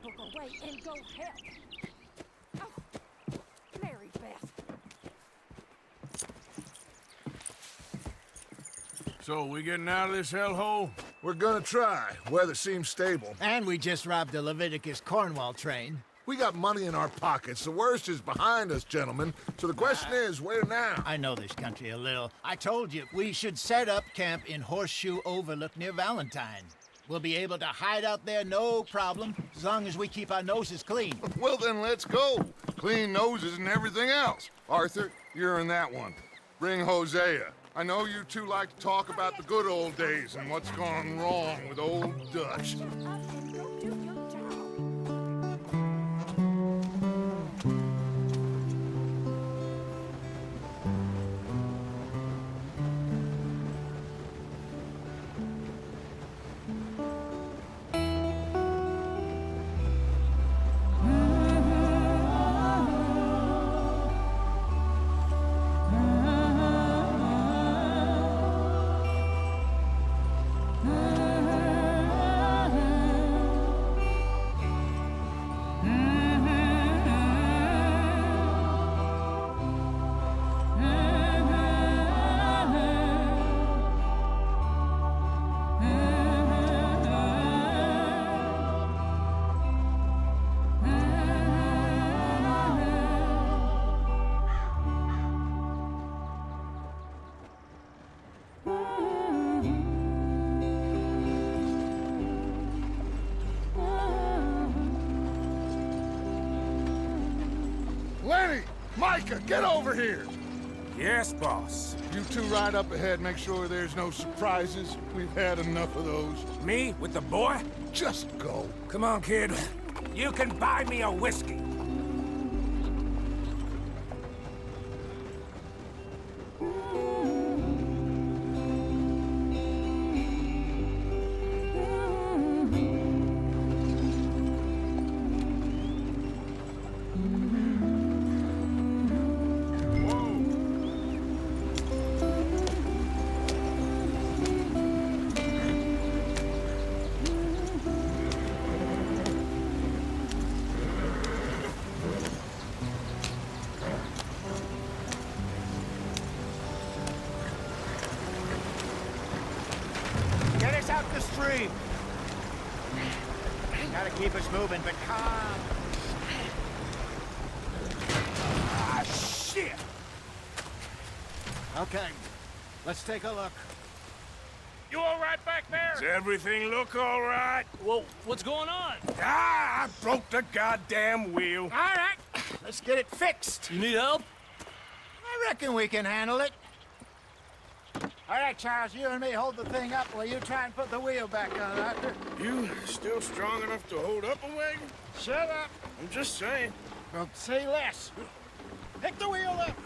Look away and go help. Oh, Mary Beth. So, we getting out of this hellhole? We're gonna try. Weather seems stable. And we just robbed the Leviticus Cornwall train. We got money in our pockets. The worst is behind us, gentlemen. So the question is, where now? I know this country a little. I told you, we should set up camp in Horseshoe Overlook near Valentine. We'll be able to hide out there, no problem, as long as we keep our noses clean. Well, then let's go. Clean noses and everything else. Arthur, you're in that one. Bring Hosea. I know you two like to talk about the good old days and what's gone wrong with old Dutch. Shut up and go do your job. Lenny! Micah, get over here! Yes, boss. You two ride up ahead, make sure there's no surprises. We've had enough of those. Me with the boy? Just go. Come on, kid. You can buy me a whiskey. Get us out the stream. Gotta keep us moving, but calm. Ah, shit! Okay, let's take a look. You all right back there? Does everything look all right? Well, what's going on? Ah, I broke the goddamn wheel. All right, let's get it fixed. You need help? I reckon we can handle it. All right, Charles, you and me hold the thing up while you try and put the wheel back on, Arthur. You still strong enough to hold up a wagon? Shut up. I'm just saying. Well, say less. Pick the wheel up.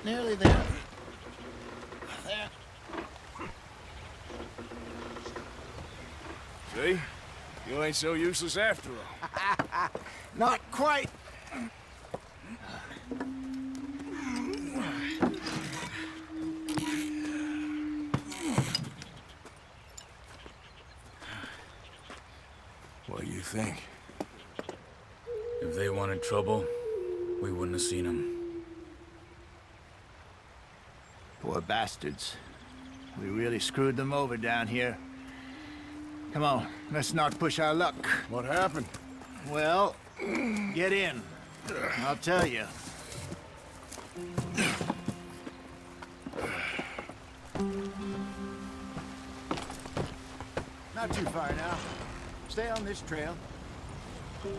Nearly there. There. See? You ain't so useless after all. Not quite. What do you think? If they wanted trouble, we wouldn't have seen them. Poor bastards. We really screwed them over down here. Come on, let's not push our luck. What happened? Well, get in. I'll tell you. Not too far now. Stay on this trail.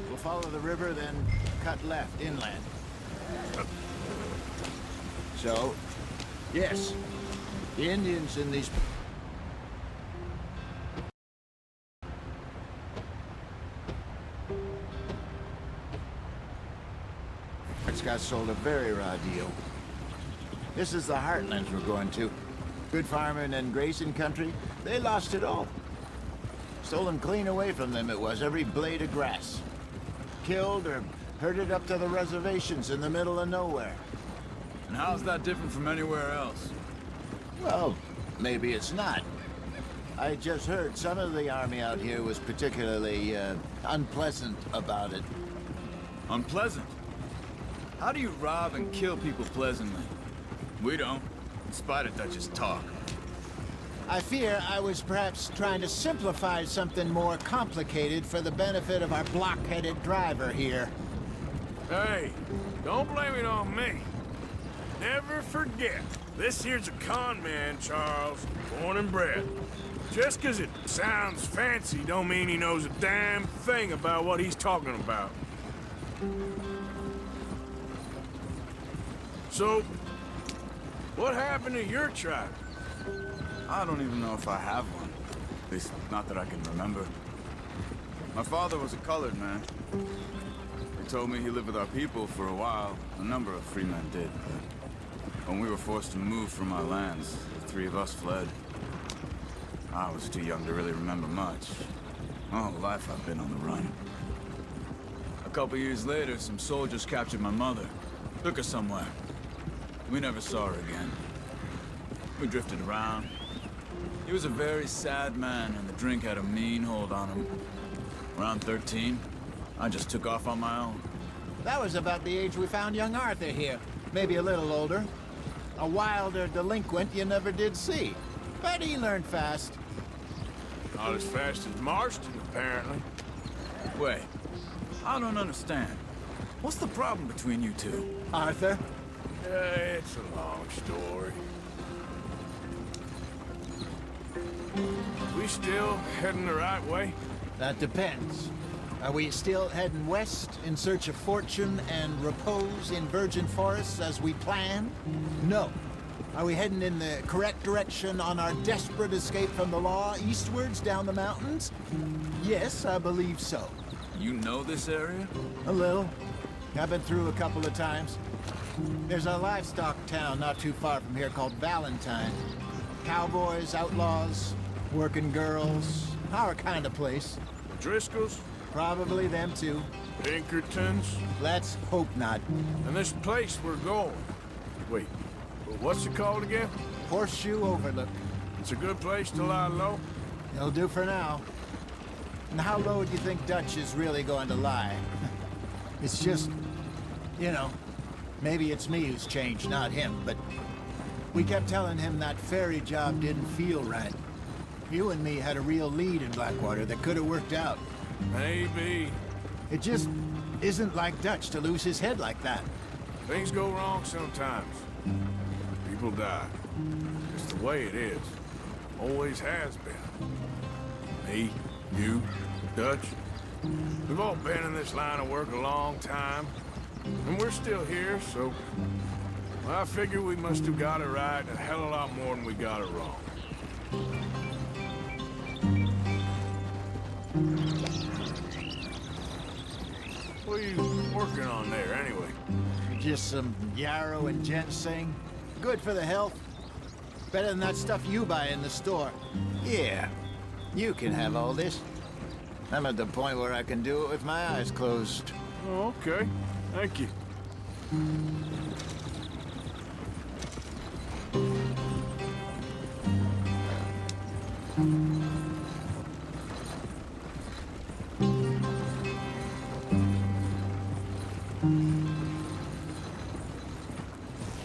We'll follow the river, then cut left inland. So, yes, the Indians in these... got sold a very raw deal. This is the heartlands we're going to. Good farming and grazing country, they lost it all. Stolen clean away from them it was, every blade of grass. Killed or herded up to the reservations in the middle of nowhere. And how's that different from anywhere else? Well, maybe it's not. I just heard some of the army out here was particularly, unpleasant about it. Unpleasant? How do you rob and kill people pleasantly? We don't, in spite of Dutch's talk. I fear I was perhaps trying to simplify something more complicated for the benefit of our block-headed driver here. Hey, don't blame it on me. Never forget, this here's a con man, Charles, born and bred. Just 'cause it sounds fancy don't mean he knows a damn thing about what he's talking about. So, what happened to your tribe? I don't even know if I have one. At least, not that I can remember. My father was a colored man. He told me he lived with our people for a while. A number of free men did, but when we were forced to move from our lands, the three of us fled. I was too young to really remember much. My whole life I've been on the run. A couple years later, some soldiers captured my mother. Took her somewhere. We never saw her again. We drifted around. He was a very sad man, and the drink had a mean hold on him. Around 13, I just took off on my own. That was about the age we found young Arthur here. Maybe a little older. A wilder delinquent you never did see. But he learned fast. Not as fast as Marston, apparently. Wait, I don't understand. What's the problem between you two? Arthur? It's a long story. We still heading the right way? That depends. Are we still heading west in search of fortune and repose in virgin forests as we planned? No. Are we heading in the correct direction on our desperate escape from the law eastwards down the mountains? Yes, I believe so. You know this area? A little. I've been through a couple of times. There's a livestock town not too far from here called Valentine. Cowboys, outlaws, working girls, our kind of place. Driscoll's? Probably them too. Pinkertons? Let's hope not. And this place we're going. Wait, what's it called again? Horseshoe Overlook. It's a good place to lie low? It'll do for now. And how low do you think Dutch is really going to lie? It's just, you know, maybe it's me who's changed, not him, but we kept telling him that ferry job didn't feel right. You and me had a real lead in Blackwater that could have worked out. Maybe. It just isn't like Dutch to lose his head like that. Things go wrong sometimes. People die. It's the way it is. Always has been. Me, you, Dutch. We've all been in this line of work a long time. And we're still here, so... I figure we must have got it right a hell of a lot more than we got it wrong. What are you working on there, anyway? Just some yarrow and ginseng. Good for the health. Better than that stuff you buy in the store. Yeah, you can have all this. I'm at the point where I can do it with my eyes closed. Oh, okay. Thank you.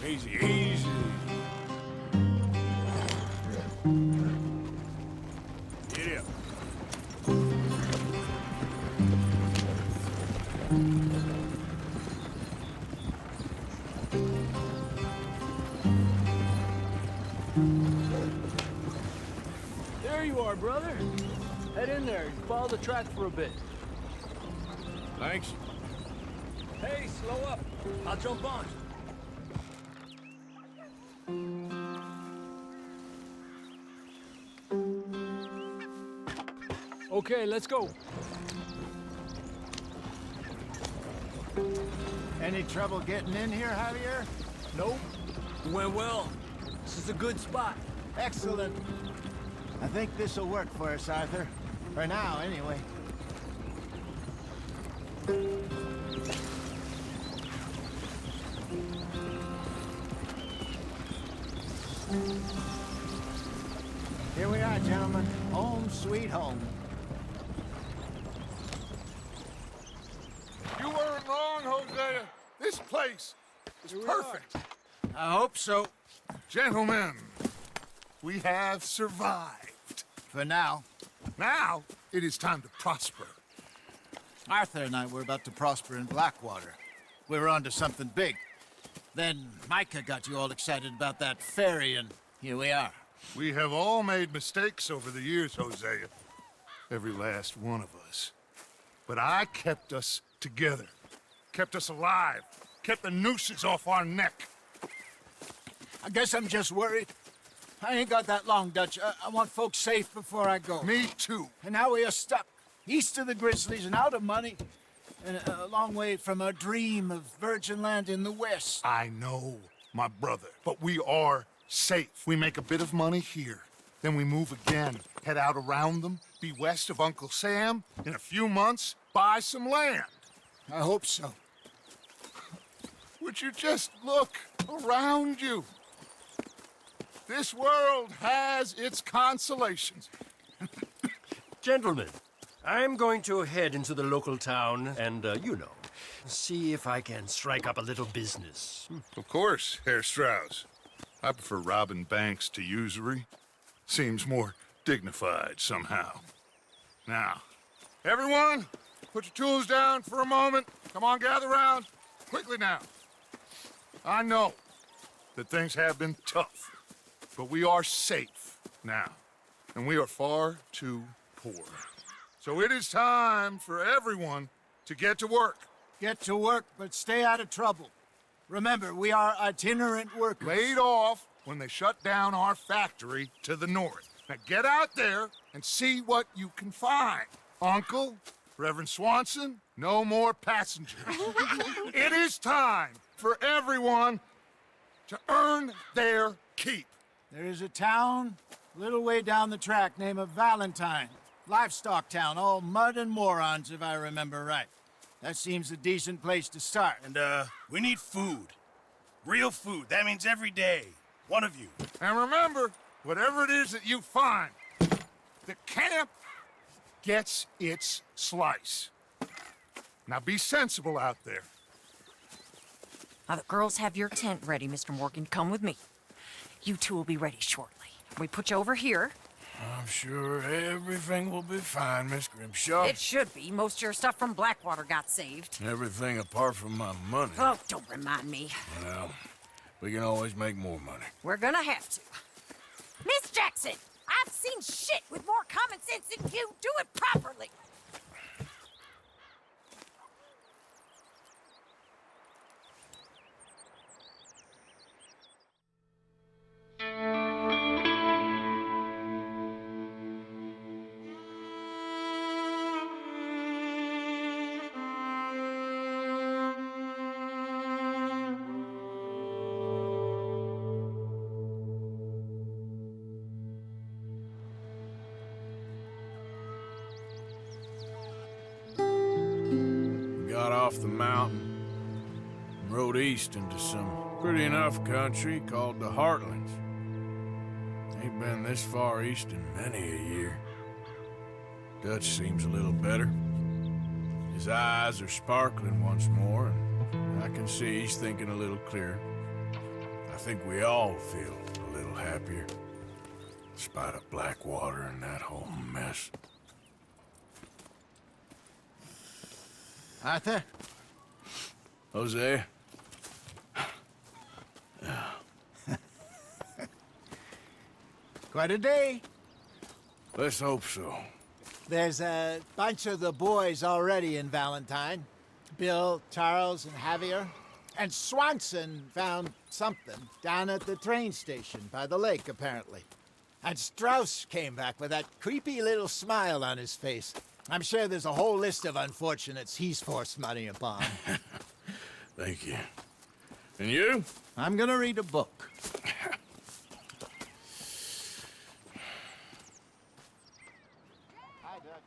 Easy, easy. Get up. There you are, brother. Head in there and follow the track for a bit. Thanks. Hey, slow up. I'll jump on. Okay, let's go. Any trouble getting in here, Javier? Nope. Went well. This is a good spot. Excellent. I think this'll work for us, Arthur. For now, anyway. Here we are, gentlemen. Home sweet home. You weren't wrong, Hosea. This place is perfect. I hope so. Gentlemen, we have survived. For now. Now, it is time to prosper. Arthur and I were about to prosper in Blackwater. We were onto something big. Then Micah got you all excited about that ferry, and here we are. We have all made mistakes over the years, Hosea. Every last one of us. But I kept us together. Kept us alive. Kept the nooses off our neck. I guess I'm just worried. I ain't got that long, Dutch. I want folks safe before I go. Me too. And now we are stuck, east of the Grizzlies and out of money, and a long way from our dream of virgin land in the west. I know, my brother, but we are safe. We make a bit of money here, then we move again, head out around them, be west of Uncle Sam, in a few months, buy some land. I hope so. Would you just look around you? This world has its consolations. Gentlemen, I'm going to head into the local town and, see if I can strike up a little business. Of course, Herr Strauss. I prefer robbing banks to usury. Seems more dignified somehow. Now, everyone, put your tools down for a moment. Come on, gather round. Quickly now. I know that things have been tough, but we are safe now, and we are far too poor. So it is time for everyone to get to work. Get to work, but stay out of trouble. Remember, we are itinerant workers. Laid off when they shut down our factory to the north. Now get out there and see what you can find. Uncle, Reverend Swanson, no more passengers. It is time for everyone to earn their keep. There is a town a little way down the track named Valentine. Livestock town, all mud and morons, if I remember right. That seems a decent place to start. And, we need food. Real food. That means every day. One of you. And remember, whatever it is that you find, the camp gets its slice. Now be sensible out there. Now the girls have your tent ready, Mr. Morgan. Come with me. You two will be ready shortly. We put you over here. I'm sure everything will be fine, Miss Grimshaw. It should be. Most of your stuff from Blackwater got saved. Everything apart from my money. Oh, don't remind me. Well, we can always make more money. We're gonna have to. Miss Jackson, I've seen shit with more common sense than you. Do it properly. Got off the mountain and rode east into some pretty enough country called the Heartlands. Ain't been this far east in many a year. Dutch seems a little better. His eyes are sparkling once more, and I can see he's thinking a little clearer. I think we all feel a little happier, in spite of Blackwater and that whole mess. Arthur? Jose? Quite a day. Let's hope so. There's a bunch of the boys already in Valentine. Bill, Charles, and Javier. And Swanson found something down at the train station by the lake, apparently. And Strauss came back with that creepy little smile on his face. I'm sure there's a whole list of unfortunates he's forced money upon. Thank you. And you? I'm gonna read a book. Hi, Dutch.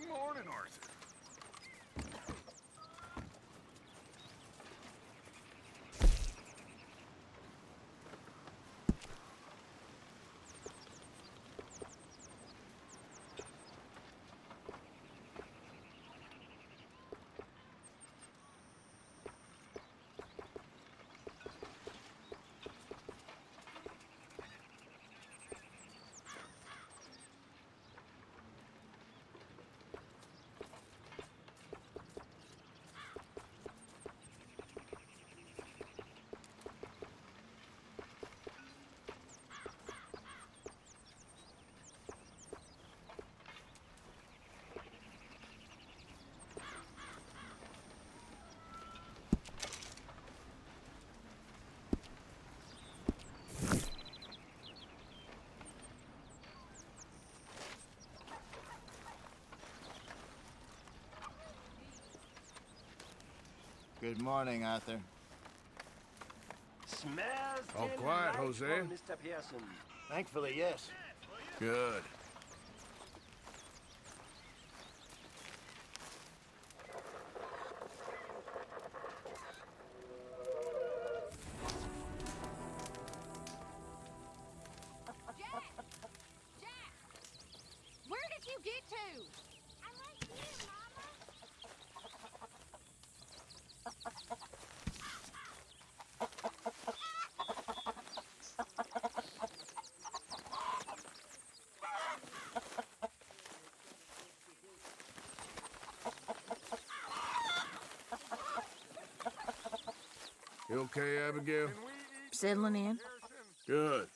Morning, Arthur. Good morning, Arthur. Smells All ten quiet, like Jose? one, Mr. Pearson. Thankfully, yes. Good. Jack! Where did you get to? I'm right here, Mama. You okay, Abigail? Settling in. Good.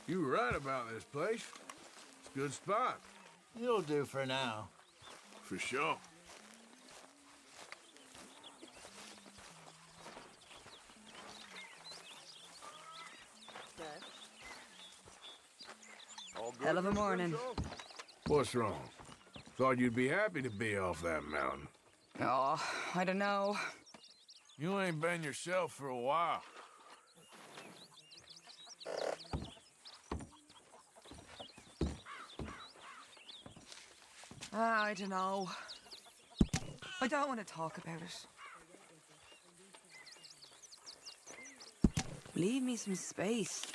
You were right about this place. It's a good spot. You'll do for now. For sure. Hell of a morning. What's wrong? Thought you'd be happy to be off that mountain. Oh, I don't know. You ain't been yourself for a while. I don't know. I don't want to talk about it. Leave me some space.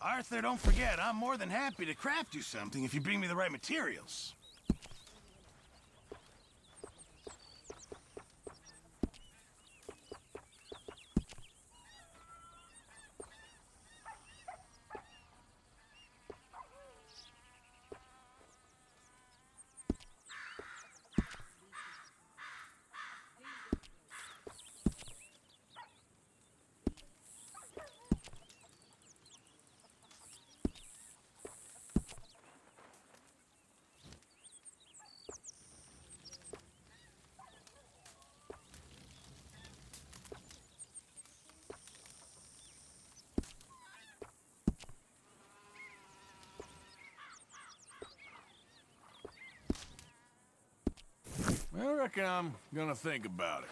Arthur, don't forget, I'm more than happy to craft you something if you bring me the right materials. I reckon I'm gonna think about it.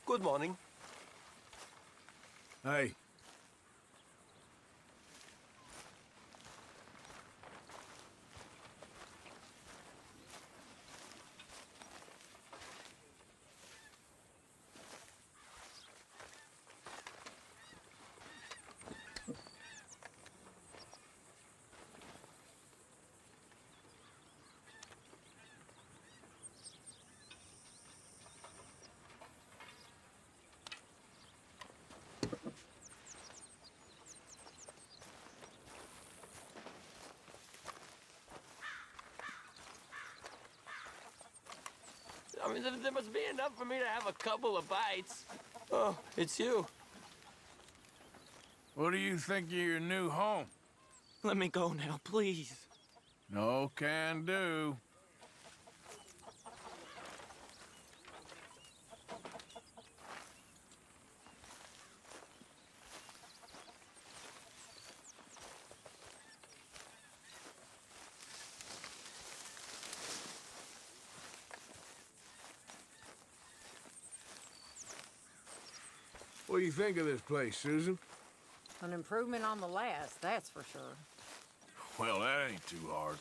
Good morning. Hey, I mean, there must be enough for me to have a couple of bites. Oh, it's you. what do you think of your new home? Let me go now, please. No can do. What do you think of this place, Susan? An improvement on the last, that's for sure. Well, that ain't too hard.